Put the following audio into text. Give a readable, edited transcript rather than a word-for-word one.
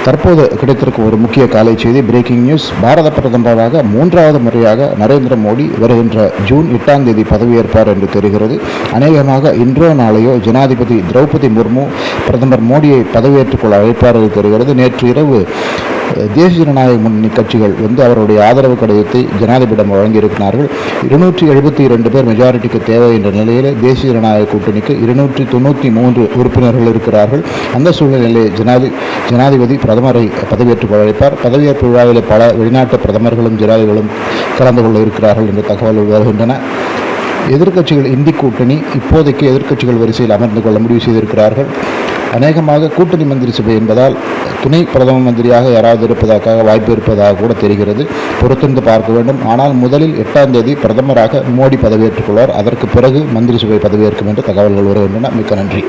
தற்போது கிடைத்திருக்கும் ஒரு முக்கிய காலை செய்தி, பிரேக்கிங் நியூஸ். பாரத பிரதமராக 3வது முறையாக நரேந்திர மோடி வருகின்ற ஜூன் 8ஆம் தேதி பதவியேற்பார் என்று தெரிகிறது. அநேகமாக இன்றோ நாளையோ ஜனாதிபதி திரௌபதி முர்மு பிரதமர் மோடியை பதவியேற்றுக் கொள்ள அழைப்பார் என்று தெரிகிறது. நேற்று இரவு தேசிய ஜனநாயக முன்னணி கட்சிகள் அவருடைய ஆதரவு கடிதத்தை ஜனாதிபதியிடம் வழங்கியிருக்கிறார்கள். 272 பேர் மெஜாரிட்டிக்கு தேவை என்ற நிலையில் தேசிய ஜனநாயக கூட்டணிக்கு 293 உறுப்பினர்கள் இருக்கிறார்கள். அந்த சூழ்நிலையிலே ஜனாதிபதி பிரதமரை பதவியேற்றுக் கொள்ள அழைப்பார். பதவியேற்பு விழாவில் பல வெளிநாட்டு பிரதமர்களும் ஜனாதிபதிகளும் கலந்து கொள்ள இருக்கிறார்கள் என்ற தகவல்கள் வருகின்றன. எதிர்க்கட்சிகள் இந்தி கூட்டணி இப்போதைக்கு எதிர்க்கட்சிகள் வரிசையில் அமர்ந்து கொள்ள முடிவு செய்திருக்கிறார்கள். அநேகமாக கூட்டணி மந்திரி சபை என்பதால் துணை பிரதம மந்திரியாக யாராவது இருப்பதற்காக வாய்ப்பு இருப்பதாக கூட தெரிகிறது. பொறுத்திருந்து பார்க்க வேண்டும். ஆனால் முதலில் 8ஆம் தேதி பிரதமராக மோடி பதவியேற்றுக் கொள்வார். அதற்கு பிறகு மந்திரி சபை பதவியேற்கும் என்று தகவல்கள் வருகின்றன. மிக்க நன்றி.